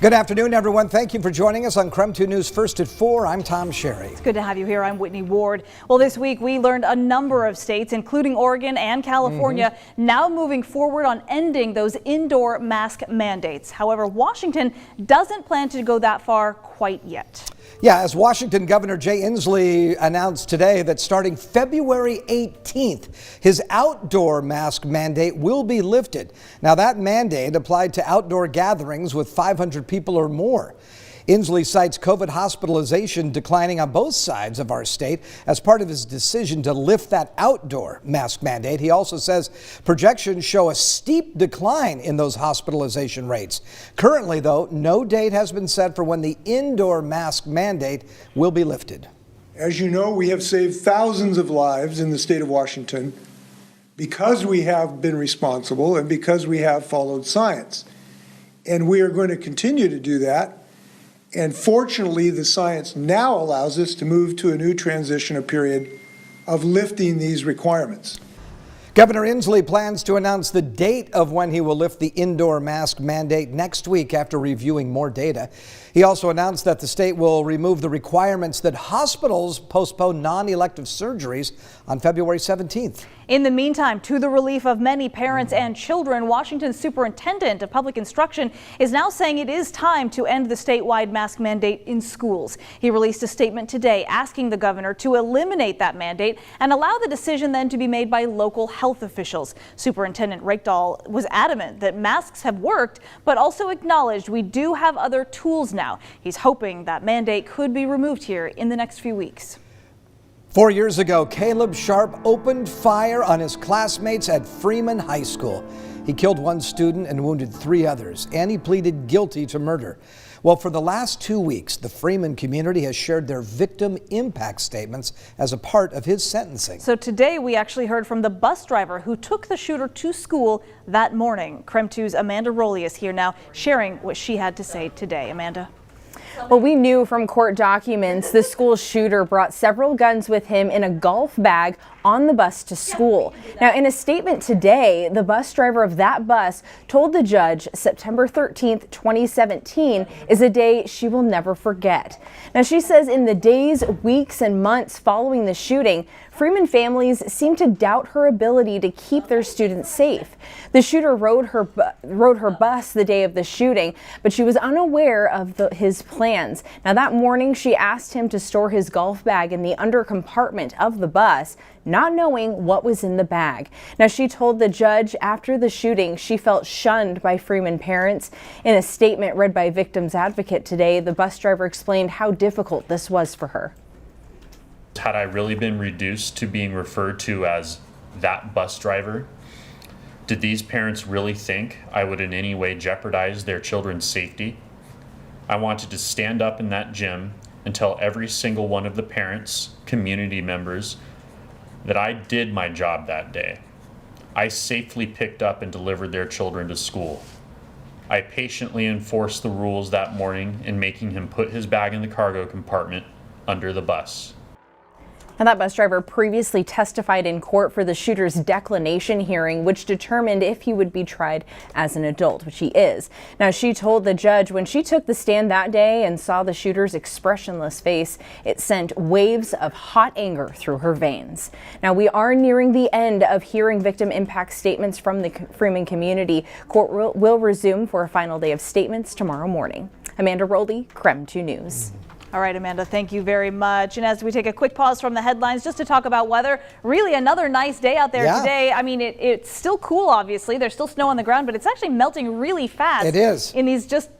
Good afternoon, everyone. Thank you for joining us on KREM 2 News First at 4. I'm Tom Sherry. It's good to have you here. I'm Whitney Ward. Well, this week we learned a number of states, including Oregon and California, now moving forward on ending those indoor mask mandates. However, Washington doesn't plan to go that far quite yet. Yeah, as Washington Governor Jay Inslee announced today that starting February 18th, his outdoor mask mandate will be lifted. Now, that mandate applied to outdoor gatherings with 500 people or more. Inslee cites COVID hospitalization declining on both sides of our state as part of his decision to lift that outdoor mask mandate. He also says projections show a steep decline in those hospitalization rates. Currently, though, no date has been set for when the indoor mask mandate will be lifted. As you know, we have saved thousands of lives in the state of Washington because we have been responsible and because we have followed science. And we are going to continue to do that. And fortunately, the science now allows us to move to a new transition period of lifting these requirements. Governor Inslee plans to announce the date of when he will lift the indoor mask mandate next week after reviewing more data. He also announced that the state will remove the requirements that hospitals postpone non-elective surgeries on February 17th. In the meantime, to the relief of many parents and children, Washington's superintendent of public instruction is now saying it is time to end the statewide mask mandate in schools. He released a statement today asking the governor to eliminate that mandate and allow the decision then to be made by local health officials. Superintendent Rakedahl was adamant that masks have worked, but also acknowledged we do have other tools now. He's hoping that mandate could be removed here in the next few weeks. 4 years ago, Caleb Sharp opened fire on his classmates at Freeman High School. He killed one student and wounded 3 others, and he pleaded guilty to murder. Well, for the last 2 weeks, the Freeman community has shared their victim impact statements as a part of his sentencing. So today we actually heard from the bus driver who took the shooter to school that morning. KREM 2's Amanda Rowley is here now sharing what she had to say today. Amanda. Well, we knew from court documents the school shooter brought several guns with him in a golf bag on the bus to school. Now, in a statement today, the bus driver of that bus told the judge September 13th, 2017 is a day she will never forget. Now, she says in the days, weeks, and months following the shooting, Freeman families seem to doubt her ability to keep their students safe. The shooter rode her bus the day of the shooting, but she was unaware of his plans. Now, that morning, she asked him to store his golf bag in the under compartment of the bus, not knowing what was in the bag. Now, she told the judge after the shooting she felt shunned by Freeman parents. In a statement read by Victims Advocate today, the bus driver explained how difficult this was for her. Had I really been reduced to being referred to as that bus driver? Did these parents really think I would in any way jeopardize their children's safety? I wanted to stand up in that gym and tell every single one of the parents, community members, that I did my job that day. I safely picked up and delivered their children to school. I patiently enforced the rules that morning in making him put his bag in the cargo compartment under the bus. Now, that bus driver previously testified in court for the shooter's declination hearing, which determined if he would be tried as an adult, which he is. Now, she told the judge when she took the stand that day and saw the shooter's expressionless face, it sent waves of hot anger through her veins. Now, we are nearing the end of hearing victim impact statements from the Freeman community. Court will resume for a final day of statements tomorrow morning. Amanda Rowley, KREM 2 News. All right, Amanda, thank you very much. And as we take a quick pause from the headlines just to talk about weather, really another nice day out there today. I mean, it's still cool, obviously. There's still snow on the ground, but it's actually melting really fast. It is. In these just,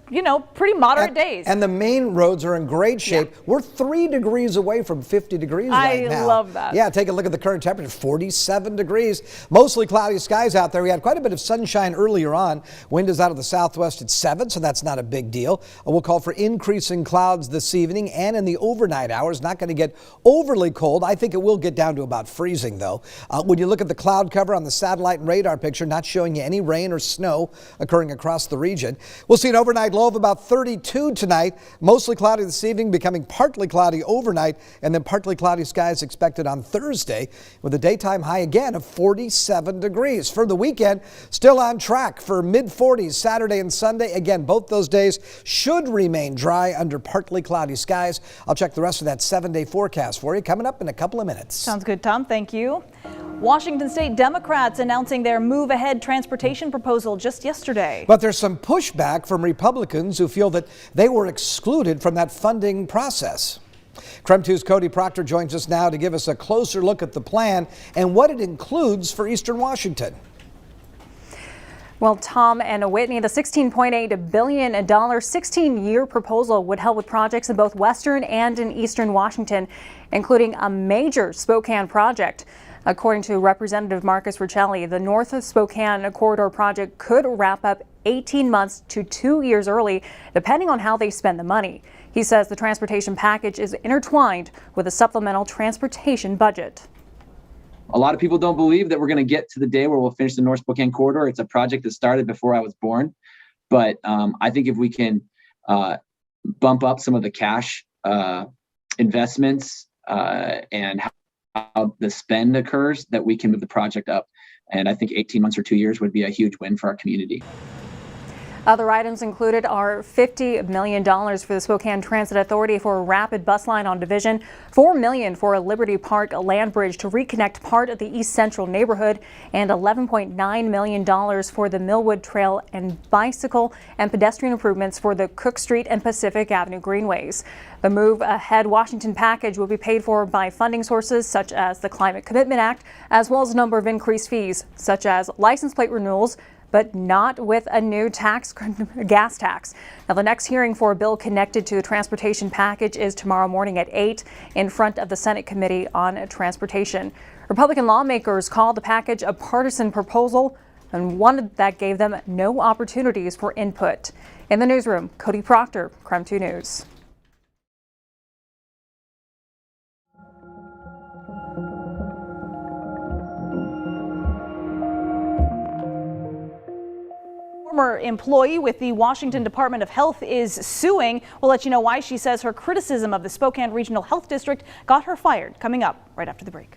pretty moderate days. And the main roads are in great shape. Yeah. We're 3 degrees away from 50 degrees right now. I love that. Yeah, take a look at the current temperature, 47 degrees. Mostly cloudy skies out there. We had quite a bit of sunshine earlier on. Wind is out of the southwest at 7, so that's not a big deal. We'll call for increasing clouds this evening and in the overnight hours. Not going to get overly cold. I think it will get down to about freezing, though. When you look at the cloud cover on the satellite and radar picture, not showing you any rain or snow occurring across the region. We'll see an overnight low low of about 32 tonight. Mostly cloudy this evening, becoming partly cloudy overnight, and then partly cloudy skies expected on Thursday with a daytime high again of 47 degrees. For the weekend, still on track for mid-40s Saturday and Sunday. Again, both those days should remain dry under partly cloudy skies. I'll check the rest of that 7-day forecast for you coming up in a couple of minutes. Sounds good, Tom. Thank you. Washington State Democrats announcing their Move Ahead transportation proposal just yesterday. But there's some pushback from Republicans who feel that they were excluded from that funding process. KREM 2's Cody Proctor joins us now to give us a closer look at the plan and what it includes for Eastern Washington. Well, Tom and Whitney, the $16.8 billion 16-year proposal would help with projects in both Western and in Eastern Washington, including a major Spokane project. According to Representative Marcus Riccelli, the North of Spokane Corridor project could wrap up 18 months to 2 years early, depending on how they spend the money. He says the transportation package is intertwined with a supplemental transportation budget. A lot of people don't believe that we're going to get to the day where we'll finish the North Spokane Corridor. It's a project that started before I was born. But I think if we can bump up some of the cash investments and how the spend occurs, that we can move the project up. And I think 18 months or 2 years would be a huge win for our community. Other items included are $50 million for the Spokane Transit Authority for a rapid bus line on Division, $4 million for a Liberty Park land bridge to reconnect part of the East Central neighborhood, and $11.9 million for the Millwood Trail and bicycle and pedestrian improvements for the Cook Street and Pacific Avenue greenways. The Move Ahead Washington package will be paid for by funding sources such as the Climate Commitment Act, as well as a number of increased fees, such as license plate renewals, but not with a new gas tax. Now, the next hearing for a bill connected to the transportation package is tomorrow morning at 8 in front of the Senate Committee on Transportation. Republican lawmakers called the package a partisan proposal and one that gave them no opportunities for input. In the newsroom, Cody Proctor, KREM 2 News. Former employee with the Washington Department of Health is suing. We'll let you know why. She says her criticism of the Spokane Regional Health District got her fired. Coming up right after the break.